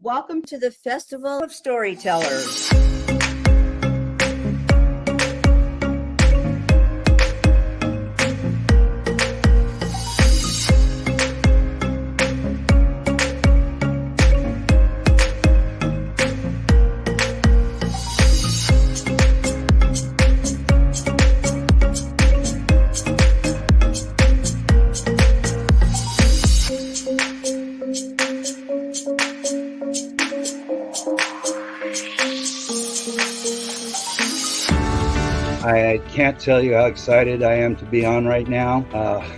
welcome to the Festival of Storytellers. I can't tell you how excited I am to be on right now.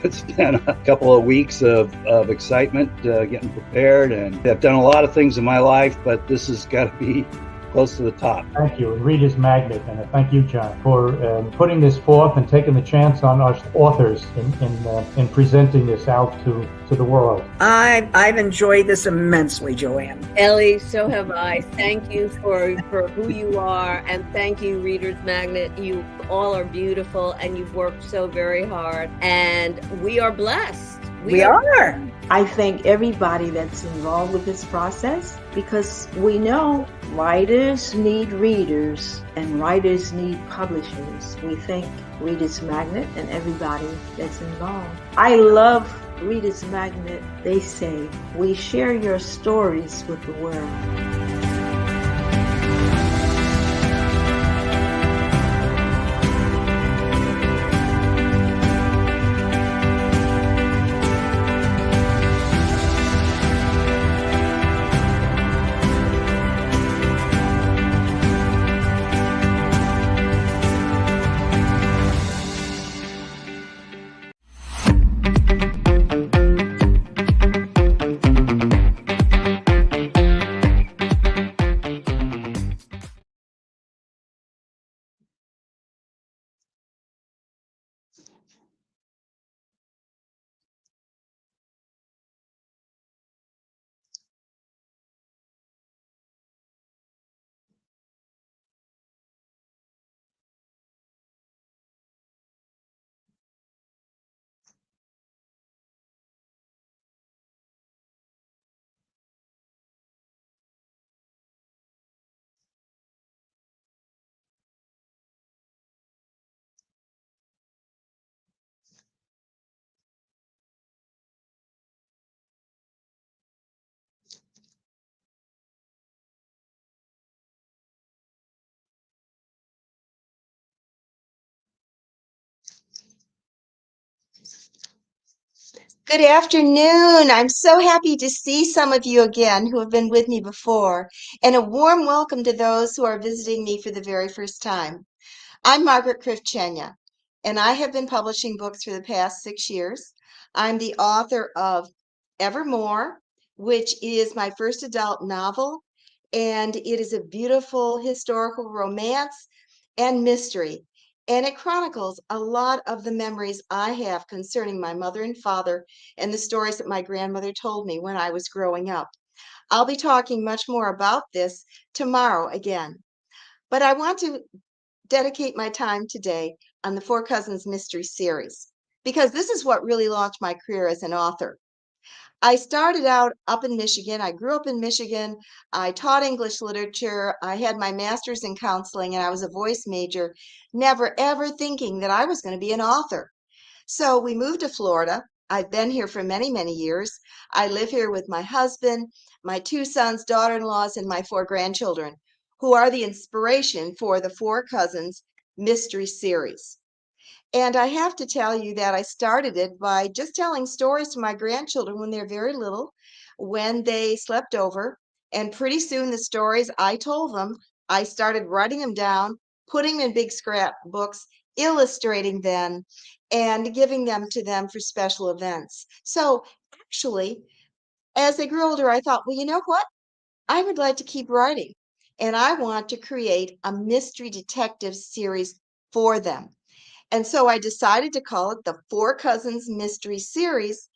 It's been a couple of weeks of excitement getting prepared, and I've done a lot of things in my life, but this has got to be close to the top. Thank you, ReadersMagnet, and thank you, John, for putting this forth and taking the chance on our authors in presenting this out to the world. I've enjoyed this immensely, Joanne. Ellie, so have I. Thank you for who you are, and thank you, ReadersMagnet. You all are beautiful, and you've worked so very hard, and we are blessed. We are. I thank everybody that's involved with this process, because we know writers need readers and writers need publishers. We thank ReadersMagnet and everybody that's involved. I love ReadersMagnet. They say, we share your stories with the world. Good afternoon. I'm so happy to see some of you again who have been with me before, and a warm welcome to those who are visiting me for the very first time. I'm Margaret Krivchenia, and I have been publishing books for the past 6 years. I'm the author of Evermore, which is my first adult novel, and it is a beautiful historical romance and mystery. And it chronicles a lot of the memories I have concerning my mother and father and the stories that my grandmother told me when I was growing up. I'll be talking much more about this tomorrow again. But I want to dedicate my time today on the Four Cousins Mystery Series, because this is what really launched my career as an author. I started out up in Michigan. I grew up in Michigan. I taught English literature. I had my master's in counseling, and I was a voice major, never ever thinking that I was going to be an author. So we moved to Florida. I've been here for many, many years. I live here with my husband, my 2 sons, daughter-in-laws, and my 4 grandchildren, who are the inspiration for the Four Cousins Mystery Series. And I have to tell you that I started it by just telling stories to my grandchildren when they're very little, when they slept over. And pretty soon the stories I told them, I started writing them down, putting them in big scrapbooks, illustrating them, and giving them to them for special events. So actually, as they grew older, I thought, well, you know what? I would like to keep writing. And I want to create a mystery detective series for them. And so I decided to call it the Four Cousins Mystery Series.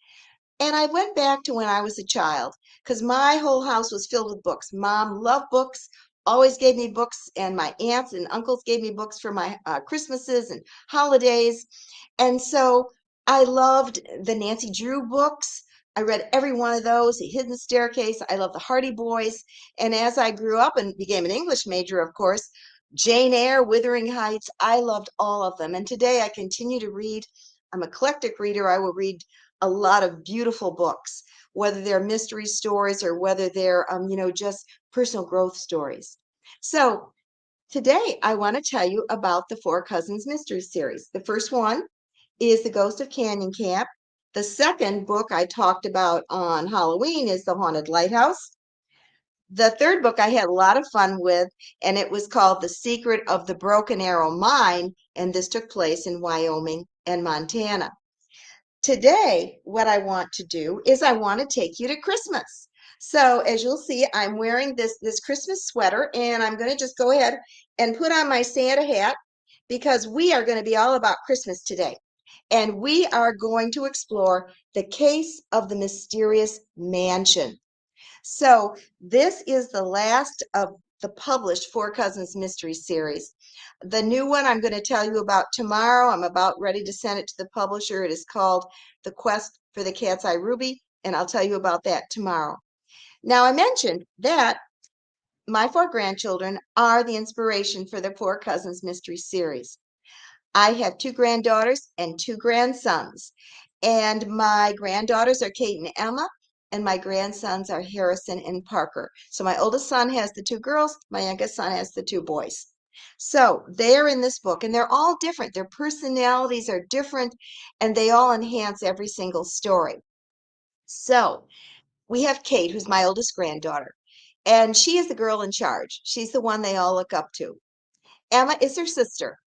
And I went back to when I was a child, because my whole house was filled with books. Mom loved books, always gave me books, and my aunts and uncles gave me books for my Christmases and holidays. And so I loved the Nancy Drew books, I read every one of those, The Hidden Staircase. I love the Hardy Boys. And as I grew up and became an English major, of course, Jane Eyre, Wuthering Heights, I loved all of them. And today I continue to read. I'm an eclectic reader. I will read a lot of beautiful books, whether they're mystery stories or whether they're, just personal growth stories. So today I want to tell you about the Four Cousins Mystery Series. The first one is The Ghost of Canyon Camp. The second book I talked about on Halloween is The Haunted Lighthouse. The third book I had a lot of fun with, and it was called The Secret of the Broken Arrow Mine, and this took place in Wyoming and Montana. Today, what I want to do is I want to take you to Christmas. So as you'll see, I'm wearing this Christmas sweater, and I'm going to just go ahead and put on my Santa hat because we are going to be all about Christmas today. And we are going to explore the case of the mysterious mansion. So this is the last of the published Four Cousins Mystery Series. The new one I'm going to tell you about tomorrow. I'm about ready to send it to the publisher. It is called The Quest for the Cat's Eye Ruby, and I'll tell you about that tomorrow. Now, I mentioned that my four grandchildren are the inspiration for the Four Cousins Mystery Series. I have two granddaughters and two grandsons, and my granddaughters are Kate and Emma, and my grandsons are Harrison and Parker. So my oldest son has the two girls, my youngest son has the two boys. So they're in this book, and they're all different. Their personalities are different, and they all enhance every single story. So we have Kate, who's my oldest granddaughter, and she is the girl in charge. She's the one they all look up to. Emma is her sister,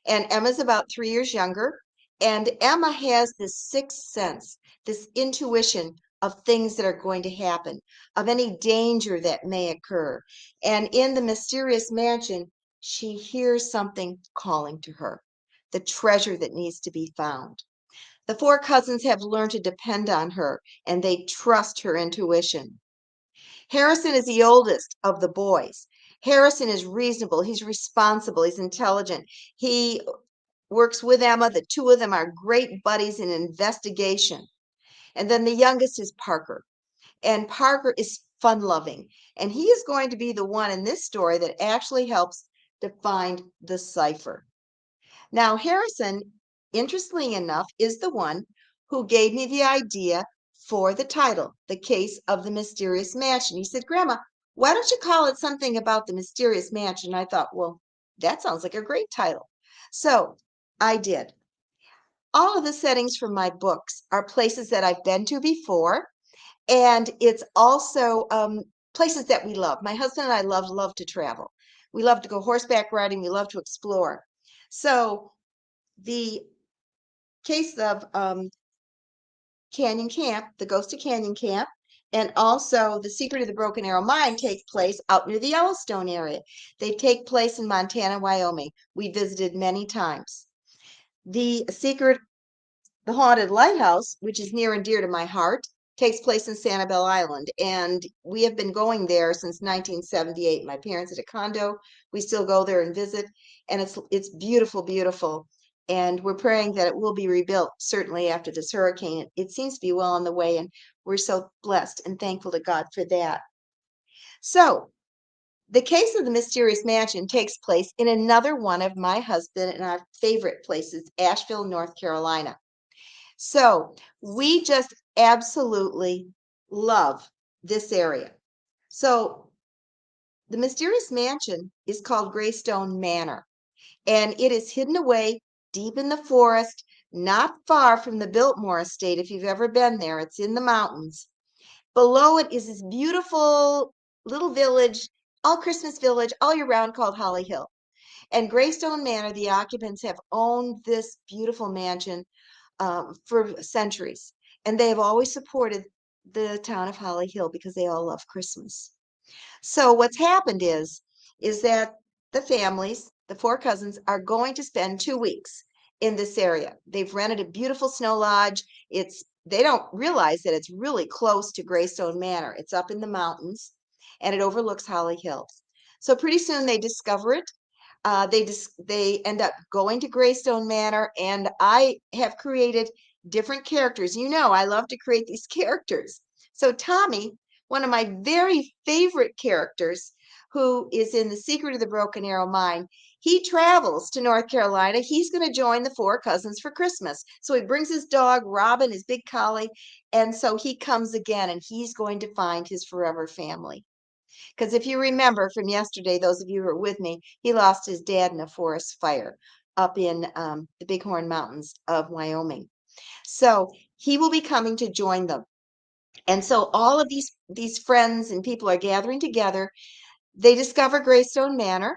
and Emma's about 3 years younger. And Emma has this sixth sense, this intuition of things that are going to happen, of any danger that may occur. And in the mysterious mansion, she hears something calling to her, the treasure that needs to be found. The four cousins have learned to depend on her, and they trust her intuition. Harrison is the oldest of the boys. Harrison is reasonable, he's responsible, he's intelligent. He works with Emma. The two of them are great buddies in investigation. And then the youngest is Parker. And Parker is fun-loving. And he is going to be the one in this story that actually helps to find the cipher. Now, Harrison, interestingly enough, is the one who gave me the idea for the title, The Case of the Mysterious Mansion. He said, Grandma, why don't you call it something about the mysterious mansion? I thought, well, that sounds like a great title. So I did. All of the settings from my books are places that I've been to before, and it's also places that we love. My husband and I love to travel. We love to go horseback riding. We love to explore. So the case of Canyon Camp, The Ghost of Canyon Camp, and also The Secret of the Broken Arrow Mine take place out near the Yellowstone area. They take place in Montana, Wyoming. We visited many times. The Haunted Lighthouse, which is near and dear to my heart, takes place in Sanibel Island, and we have been going there since 1978. My parents had a condo. We still go there and visit, and it's beautiful, beautiful. And we're praying that it will be rebuilt, certainly after this hurricane. It seems to be well on the way, and we're so blessed and thankful to God for that. So the case of the mysterious mansion takes place in another one of my husband and our favorite places, Asheville, North Carolina. So we just absolutely love this area. So the mysterious mansion is called Greystone Manor, and it is hidden away deep in the forest, not far from the Biltmore Estate. If you've ever been there, it's in the mountains. Below it is this beautiful little village, all Christmas village, all year round, called Holly Hill. And Greystone Manor, the occupants have owned this beautiful mansion for centuries. And they have always supported the town of Holly Hill because they all love Christmas. So what's happened is that the families, the four cousins, are going to spend 2 weeks in this area. They've rented a beautiful snow lodge. They don't realize that it's really close to Greystone Manor. It's up in the mountains, and it overlooks Holly Hill. So pretty soon they discover it. They end up going to Greystone Manor, and I have created different characters. You know, I love to create these characters. So Tommy, one of my very favorite characters, who is in The Secret of the Broken Arrow Mine, he travels to North Carolina. He's going to join the four cousins for Christmas. So he brings his dog, Robin, his big collie. And so he comes again, and he's going to find his forever family. Because if you remember from yesterday, those of you who were with me, he lost his dad in a forest fire up in the Bighorn Mountains of Wyoming. So he will be coming to join them. And so all of these friends and people are gathering together. They discover Greystone Manor.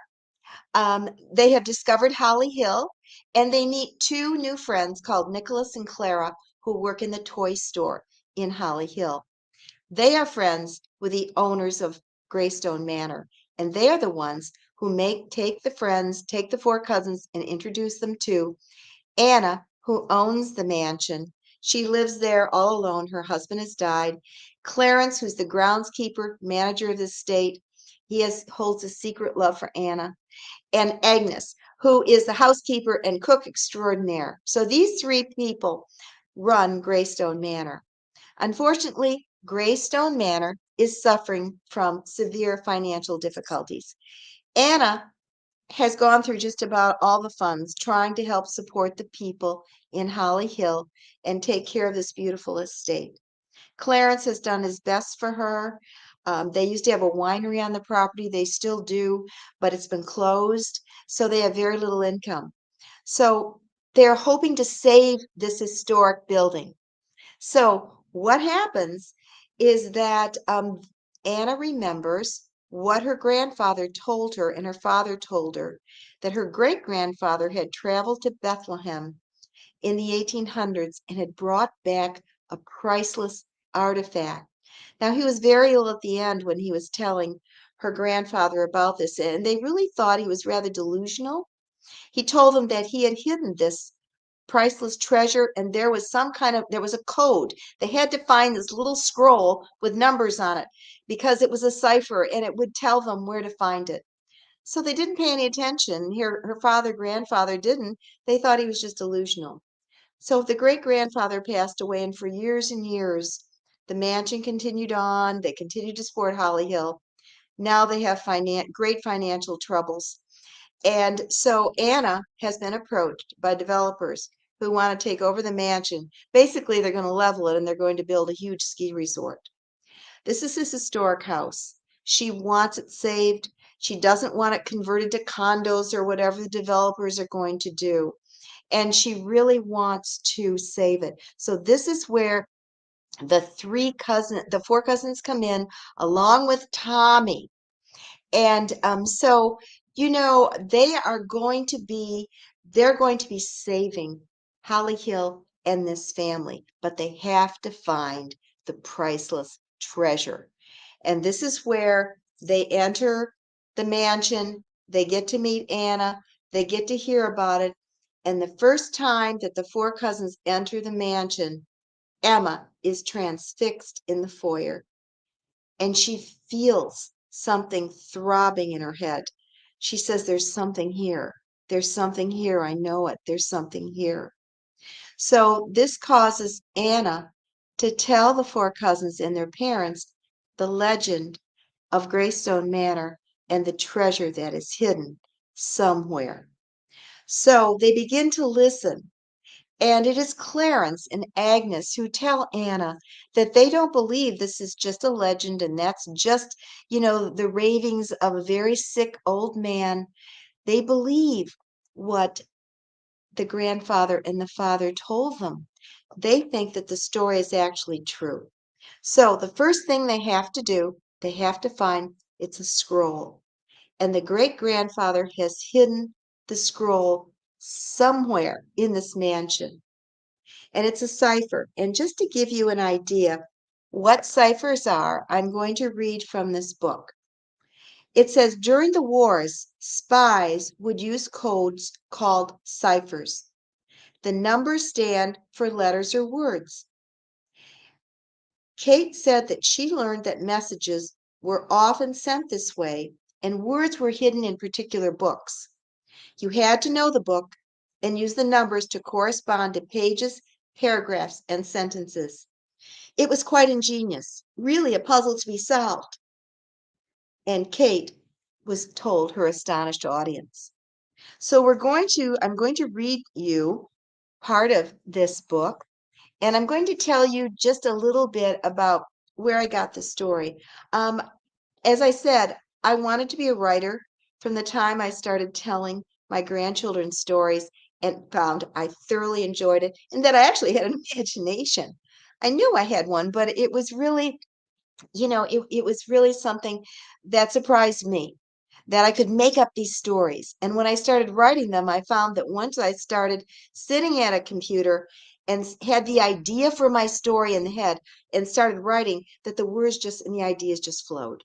They have discovered Holly Hill, and they meet two new friends called Nicholas and Clara, who work in the toy store in Holly Hill. They are friends with the owners of Greystone Manor, and they are the ones who take the four cousins and introduce them to Anna, who owns the mansion. She lives there all alone. Her husband has died. Clarence, who's the groundskeeper, manager of the estate, holds a secret love for Anna. And Agnes, who is the housekeeper and cook extraordinaire. So these three people run Greystone Manor. Unfortunately, Greystone Manor is suffering from severe financial difficulties. Anna has gone through just about all the funds trying to help support the people in Holly Hill and take care of this beautiful estate. Clarence has done his best for her. They used to have a winery on the property. They still do, but it's been closed, so they have very little income. So they're hoping to save this historic building. So what happens is that Anna remembers what her grandfather told her, and her father told her that her great-grandfather had traveled to Bethlehem in the 1800s and had brought back a priceless artifact. Now, he was very ill at the end when he was telling her grandfather about this, and they really thought he was rather delusional. He told them that he had hidden this priceless treasure, and there was a code. They had to find this little scroll with numbers on it because it was a cipher, and it would tell them where to find it. So they didn't pay any attention. Her grandfather didn't. They thought he was just delusional. So the great grandfather passed away, and for years and years, the mansion continued on. They continued to support Holly Hill. Now they have great financial troubles. And so Anna has been approached by developers who want to take over the mansion. Basically, they're going to level it and they're going to build a huge ski resort. This is his historic house. She wants it saved. She doesn't want it converted to condos or whatever the developers are going to do. And she really wants to save it. So this is where the four cousins come in along with Tommy. And so, they're going to be saving Holly Hill and this family, but they have to find the priceless treasure. And this is where they enter the mansion. They get to meet Anna. They get to hear about it. And the first time that the four cousins enter the mansion, Emma is transfixed in the foyer, and she feels something throbbing in her head. She says, "There's something here. There's something here. I know it. There's something here." So this causes Anna to tell the four cousins and their parents the legend of Greystone Manor and the treasure that is hidden somewhere. So they begin to listen. And it is Clarence and Agnes who tell Anna that they don't believe this is just a legend and that's just, the ravings of a very sick old man. They believe what the grandfather and the father told them. They think that the story is actually true. So the first thing they have to do, they have to find it's a scroll. And the great grandfather has hidden the scroll somewhere in this mansion. And it's a cipher. And just to give you an idea what ciphers are, I'm going to read from this book. It says, during the wars, spies would use codes called ciphers. The numbers stand for letters or words. Kate said that she learned that messages were often sent this way, and words were hidden in particular books. You had to know the book and use the numbers to correspond to pages paragraphs, and sentences. It was quite ingenious, really a puzzle to be solved. And Kate was told her astonished audience. So I'm going to read you part of this book, and I'm going to tell you just a little bit about where I got the story. As I said, I wanted to be a writer from the time I started telling my grandchildren stories and found I thoroughly enjoyed it and that I actually had an imagination. I knew I had one, but it was really, it was really something that surprised me that I could make up these stories. And when I started writing them, I found that once I started sitting at a computer and had the idea for my story in the head and started writing, that the words just and the ideas just flowed.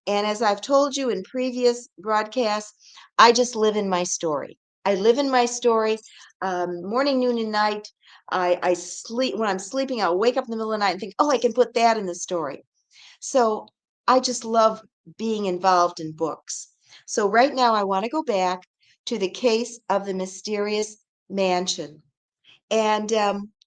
And as I've told you in previous broadcasts, I just live in my story. I live in my story morning, noon, and night. I sleep when I'm sleeping. I'll wake up in the middle of the night and think, oh, I can put that in the story. So I just love being involved in books. So right now I want to go back to the case of the mysterious mansion. And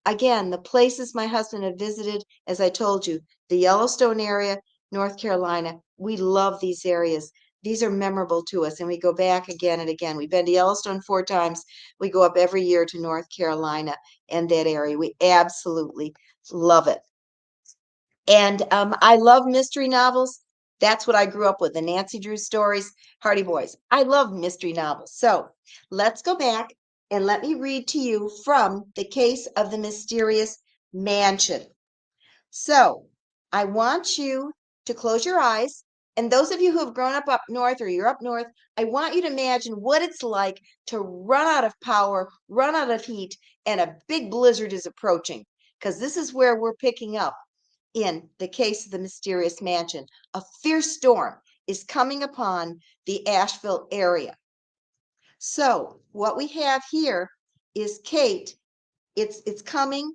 again, the places my husband had visited, as I told you, the Yellowstone area, North Carolina. We love these areas. These are memorable to us, and we go back again and again. We've been to Yellowstone 4 times. We go up every year to North Carolina and that area. We absolutely love it. And I love mystery novels. That's what I grew up with, the Nancy Drew stories, Hardy Boys. I love mystery novels. So let's go back and let me read to you from the case of the mysterious mansion. So I want you to close your eyes. And those of you who have grown up north or you're up north, I want you to imagine what it's like to run out of power, run out of heat, and a big blizzard is approaching. Because this is where we're picking up in the case of the mysterious mansion. A fierce storm is coming upon the Asheville area. So what we have here is Kate. It's coming.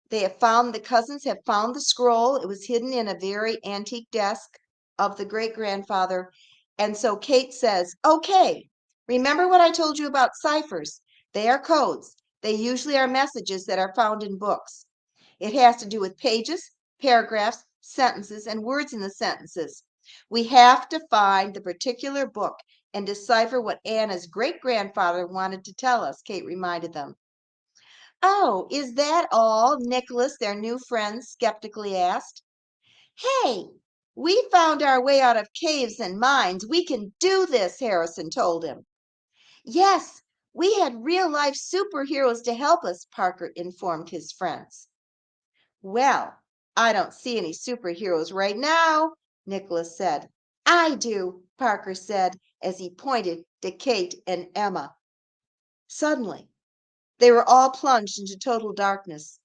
The cousins have found the scroll. It was hidden in a very antique desk of the great grandfather. And so Kate says, okay, remember what I told you about ciphers? They are codes. They usually are messages that are found in books. It has to do with pages, paragraphs, sentences, and words in the sentences. We have to find the particular book and decipher what Anna's great-grandfather wanted to tell us, Kate reminded them. Oh, is that all? Nicholas, their new friend, skeptically asked. Hey, we found our way out of caves and mines. We can do this, Harrison told him. Yes, we had real-life superheroes to help us, Parker informed his friends. Well, I don't see any superheroes right now, Nicholas said. I do, Parker said as he pointed to Kate and Emma. Suddenly, they were all plunged into total darkness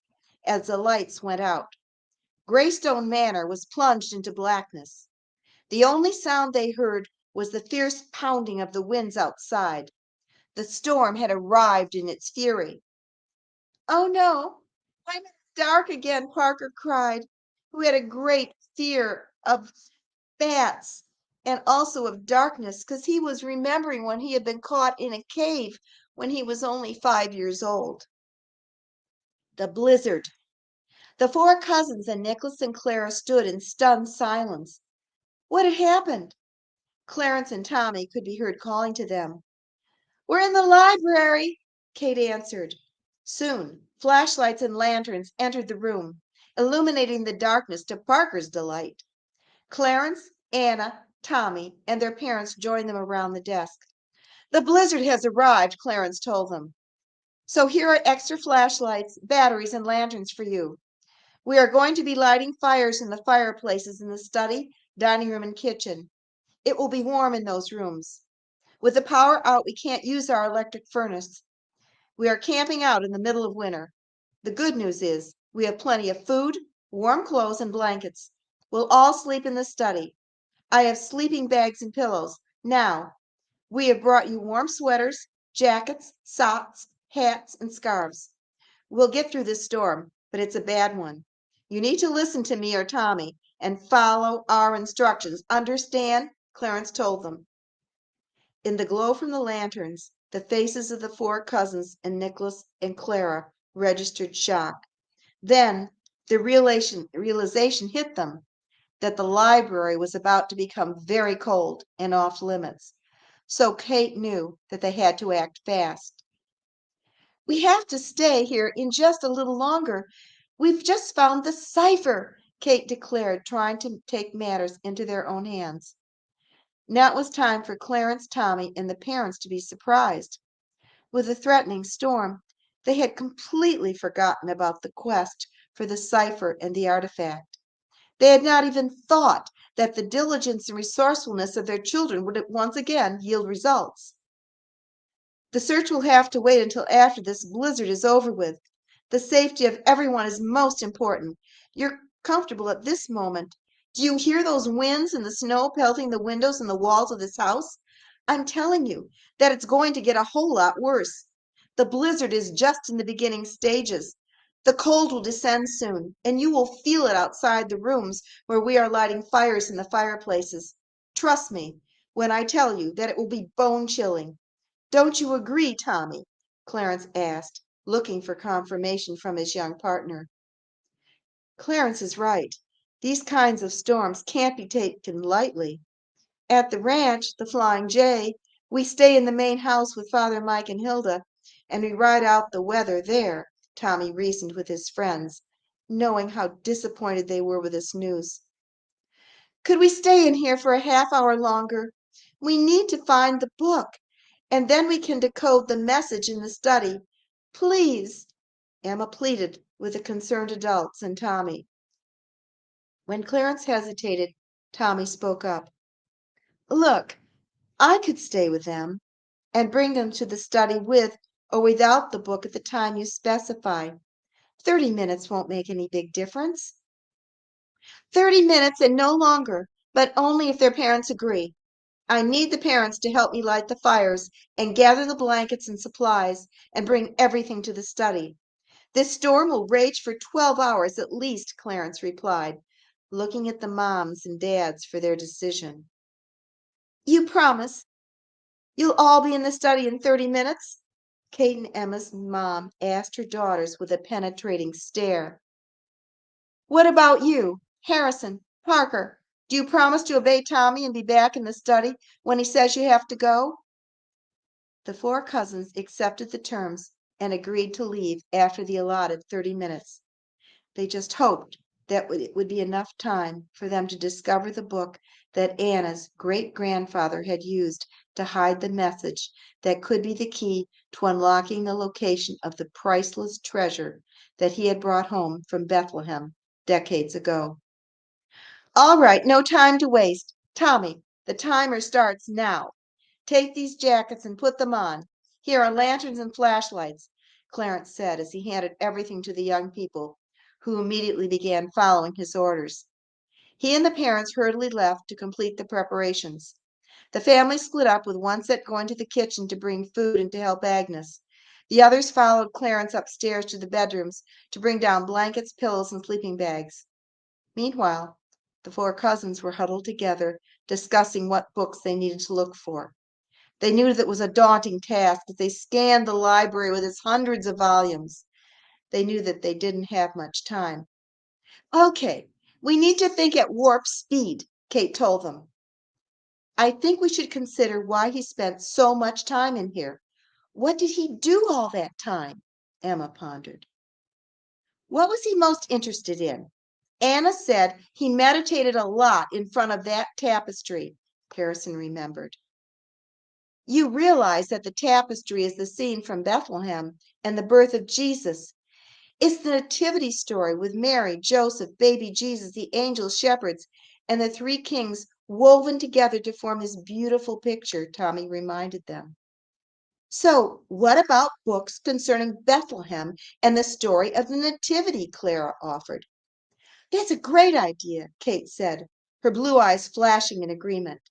as the lights went out. Greystone Manor was plunged into blackness. The only sound they heard was the fierce pounding of the winds outside. The storm had arrived in its fury. Oh no, I'm in the dark again, Parker cried, who had a great fear of bats and also of darkness because he was remembering when he had been caught in a cave when he was only 5 years old. The blizzard. The 4 cousins and Nicholas and Clara stood in stunned silence. What had happened? Clarence and Tommy could be heard calling to them. We're in the library, Kate answered. Soon, flashlights and lanterns entered the room, illuminating the darkness to Parker's delight. Clarence, Anna, Tommy, and their parents joined them around the desk. The blizzard has arrived, Clarence told them. So here are extra flashlights, batteries, and lanterns for you. We are going to be lighting fires in the fireplaces in the study, dining room, and kitchen. It will be warm in those rooms. With the power out, we can't use our electric furnace. We are camping out in the middle of winter. The good news is we have plenty of food, warm clothes, and blankets. We'll all sleep in the study. I have sleeping bags and pillows. Now, we have brought you warm sweaters, jackets, socks, hats, and scarves. We'll get through this storm, but it's a bad one. You need to listen to me or Tommy and follow our instructions. Understand? Clarence told them. In the glow from the lanterns, the faces of the 4 cousins and Nicholas and Clara registered shock. Then the realization hit them that the library was about to become very cold and off limits. So Kate knew that they had to act fast. We have to stay here in just a little longer. We've just found the cipher, Kate declared, trying to take matters into their own hands. Now it was time for Clarence, Tommy, and the parents to be surprised. With the threatening storm, they had completely forgotten about the quest for the cipher and the artifact. They had not even thought that the diligence and resourcefulness of their children would once again yield results. The search will have to wait until after this blizzard is over with. The safety of everyone is most important. You're comfortable at this moment. Do you hear those winds and the snow pelting the windows and the walls of this house? I'm telling you that it's going to get a whole lot worse. The blizzard is just in the beginning stages. The cold will descend soon, and you will feel it outside the rooms where we are lighting fires in the fireplaces. Trust me when I tell you that it will be bone-chilling. Don't you agree, Tommy? Clarence asked, looking for confirmation from his young partner. Clarence is right. These kinds of storms can't be taken lightly. At the ranch, the Flying J, we stay in the main house with Father Mike and Hilda, and we ride out the weather there, Tommy reasoned with his friends, knowing how disappointed they were with this news. Could we stay in here for a half hour longer? We need to find the book, and then we can decode the message in the study. Please, Emma pleaded with the concerned adults and Tommy. When Clarence hesitated, Tommy spoke up. Look, I could stay with them and bring them to the study with or without the book at the time you specify. 30 minutes won't make any big difference. 30 minutes and no longer, but only if their parents agree. I need the parents to help me light the fires and gather the blankets and supplies and bring everything to the study. This storm will rage for 12 hours at least, Clarence replied, looking at the moms and dads for their decision. You promise you'll all be in the study in 30 minutes? Kate and Emma's mom asked her daughters with a penetrating stare. What about you, Harrison, Parker? Do you promise to obey Tommy and be back in the study when he says you have to go? The four cousins accepted the terms and agreed to leave after the allotted 30 minutes. They just hoped that it would be enough time for them to discover the book that Anna's great-grandfather had used to hide the message that could be the key to unlocking the location of the priceless treasure that he had brought home from Bethlehem decades ago. All right, no time to waste. Tommy, the timer starts now. Take these jackets and put them on. Here are lanterns and flashlights, Clarence said as he handed everything to the young people, who immediately began following his orders. He and the parents hurriedly left to complete the preparations. The family split up, with one set going to the kitchen to bring food and to help Agnes. The others followed Clarence upstairs to the bedrooms to bring down blankets, pillows, and sleeping bags. Meanwhile, the four cousins were huddled together, discussing what books they needed to look for. They knew that it was a daunting task as they scanned the library with its hundreds of volumes. They knew that they didn't have much time. Okay, we need to think at warp speed, Kate told them. I think we should consider why he spent so much time in here. What did he do all that time? Emma pondered. What was he most interested in? Anna said he meditated a lot in front of that tapestry, Harrison remembered. You realize that the tapestry is the scene from Bethlehem and the birth of Jesus. It's the nativity story with Mary, Joseph, baby Jesus, the angels, shepherds, and the three kings woven together to form this beautiful picture, Tommy reminded them. So, what about books concerning Bethlehem and the story of the nativity? Clara offered. That's a great idea, Kate said, her blue eyes flashing in agreement.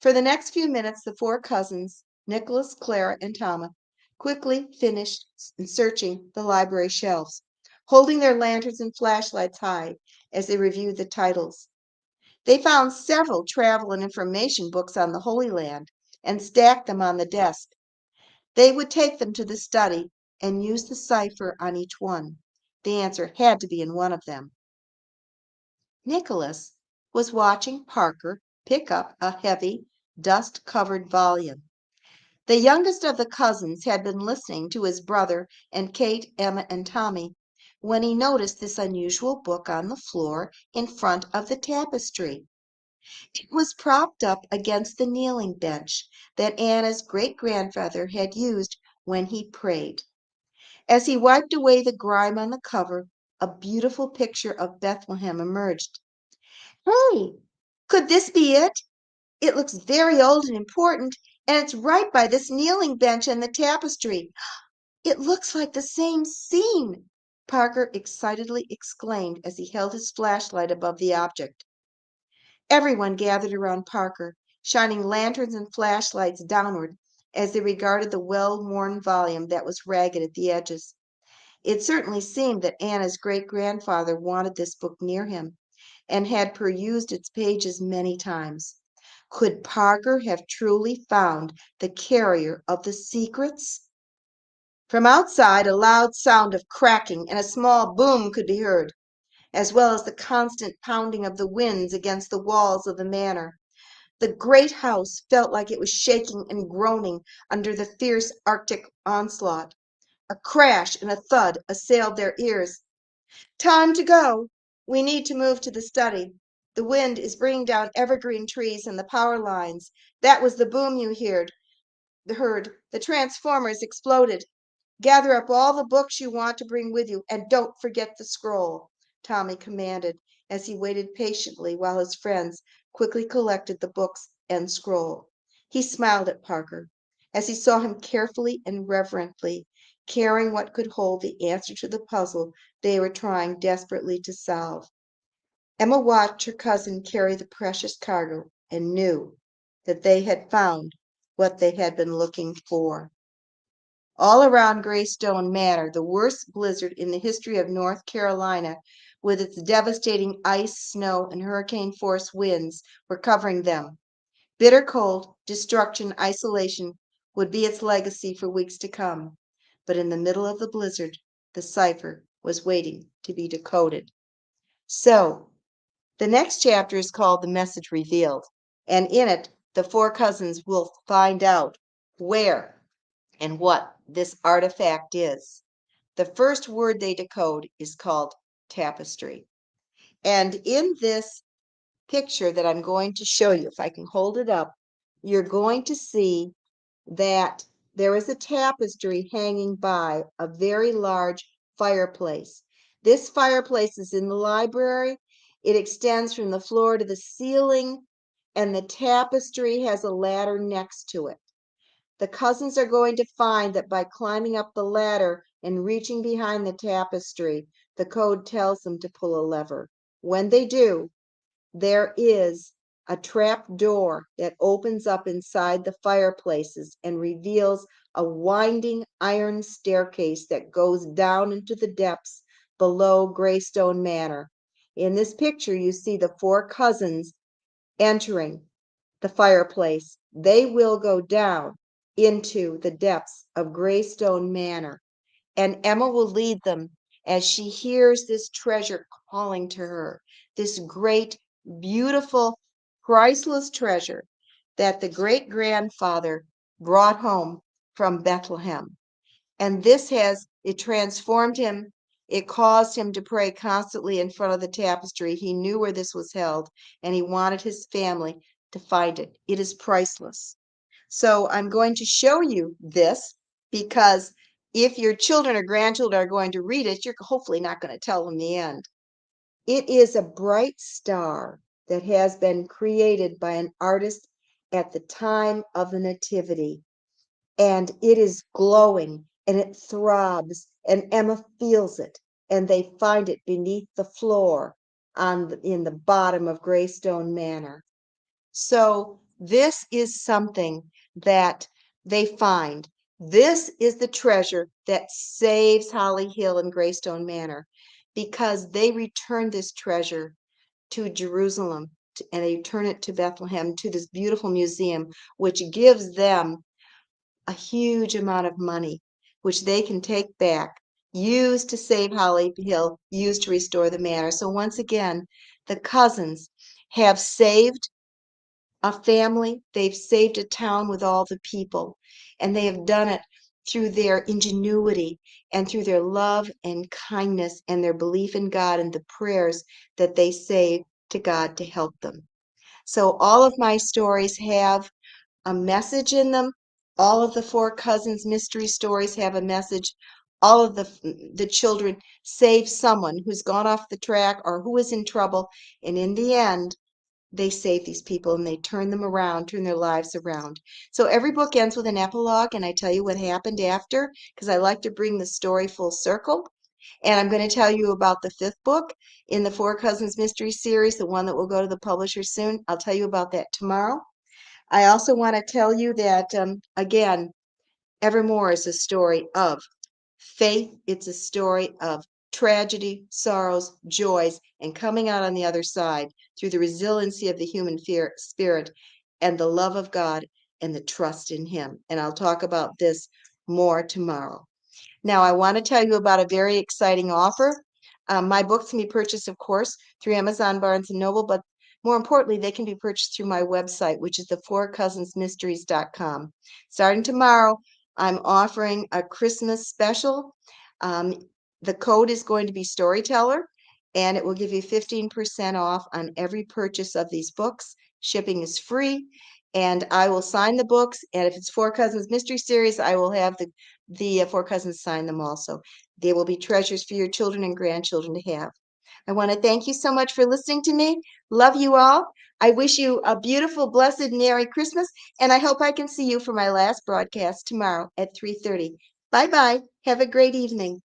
For the next few minutes, the four cousins, Nicholas, Clara, and Tama, quickly finished searching the library shelves, holding their lanterns and flashlights high as they reviewed the titles. They found several travel and information books on the Holy Land and stacked them on the desk. They would take them to the study and use the cipher on each one. The answer had to be in one of them. Nicholas was watching Parker pick up a heavy, dust-covered volume. The youngest of the cousins had been listening to his brother and Kate, Emma, and Tommy when he noticed this unusual book on the floor in front of the tapestry. It was propped up against the kneeling bench that Anna's great-grandfather had used when he prayed. As he wiped away the grime on the cover, a beautiful picture of Bethlehem emerged. Hey, could this be it? It looks very old and important, and it's right by this kneeling bench and the tapestry. It looks like the same scene, Parker excitedly exclaimed as he held his flashlight above the object. Everyone gathered around Parker, shining lanterns and flashlights downward as they regarded the well-worn volume that was ragged at the edges. It certainly seemed that Anna's great-grandfather wanted this book near him and had perused its pages many times. Could Parker have truly found the carrier of the secrets? From outside, a loud sound of cracking and a small boom could be heard, as well as the constant pounding of the winds against the walls of the manor. The great house felt like it was shaking and groaning under the fierce Arctic onslaught. A crash and a thud assailed their ears. Time to go. We need to move to the study. The wind is bringing down evergreen trees and the power lines. That was the boom you heard. The transformers exploded. Gather up all the books you want to bring with you, and don't forget the scroll, Tommy commanded as he waited patiently while his friends quickly collected the books and scroll. He smiled at Parker as he saw him carefully and reverently carrying what could hold the answer to the puzzle they were trying desperately to solve. Emma watched her cousin carry the precious cargo and knew that they had found what they had been looking for. All around Greystone Manor, the worst blizzard in the history of North Carolina, with its devastating ice, snow, and hurricane-force winds, were covering them. Bitter cold, destruction, isolation would be its legacy for weeks to come. But in the middle of the blizzard, the cipher was waiting to be decoded. So, the next chapter is called The Message Revealed, and in it, the four cousins will find out where and what this artifact is. The first word they decode is called tapestry. And in this picture that I'm going to show you, if I can hold it up, you're going to see that there is a tapestry hanging by a very large fireplace. This fireplace is in the library. It extends from the floor to the ceiling, and the tapestry has a ladder next to it. The cousins are going to find that by climbing up the ladder and reaching behind the tapestry, the code tells them to pull a lever. When they do, there is a trap door that opens up inside the fireplaces and reveals a winding iron staircase that goes down into the depths below Greystone Manor. In this picture, you see the four cousins entering the fireplace. They will go down into the depths of Greystone Manor, and Emma will lead them as she hears this treasure calling to her, this great, beautiful, priceless treasure that the great-grandfather brought home from Bethlehem. And it transformed him. It caused him to pray constantly in front of the tapestry. He knew where this was held, and he wanted his family to find it. It is priceless. So I'm going to show you this because if your children or grandchildren are going to read it, you're hopefully not going to tell them the end. It is a bright star that has been created by an artist at the time of the Nativity. And it is glowing and it throbs, and Emma feels it, and they find it beneath the floor in the bottom of Greystone Manor. So this is something that they find. This is the treasure that saves Holly Hill and Greystone Manor, because they return this treasure to Jerusalem and they turn it to Bethlehem, to this beautiful museum, which gives them a huge amount of money, which they can take back used to save Holly Hill, used to restore the manor. So once again, the cousins have saved a family, they've saved a town with all the people, and they have done it through their ingenuity and through their love and kindness and their belief in God and the prayers that they say to God to help them. So all of my stories have a message in them. All of the Four Cousins mystery stories have a message. All of the children save someone who's gone off the track or who is in trouble, and in the end, they save these people and they turn them around, turn their lives around. So every book ends with an epilogue, and I tell you what happened after because I like to bring the story full circle. And I'm going to tell you about the fifth book in the Four Cousins Mystery Series, the one that will go to the publisher soon. I'll tell you about that tomorrow. I also want to tell you that, again, Evermore is a story of faith. It's a story of tragedy, sorrows, joys, and coming out on the other side through the resiliency of the human spirit and the love of God and the trust in Him. And I'll talk about this more tomorrow. Now, I want to tell you about a very exciting offer. My books can be purchased, of course, through Amazon, Barnes & Noble, but more importantly, they can be purchased through my website, which is thefourcousinsmysteries.com. Starting tomorrow, I'm offering a Christmas special. The code is going to be Storyteller, and it will give you 15% off on every purchase of these books. Shipping is free, and I will sign the books. And if it's Four Cousins Mystery Series, I will have the Four Cousins sign them also. They will be treasures for your children and grandchildren to have. I want to thank you so much for listening to me. Love you all. I wish you a beautiful, blessed, Merry Christmas, and I hope I can see you for my last broadcast tomorrow at 3:30. Bye-bye. Have a great evening.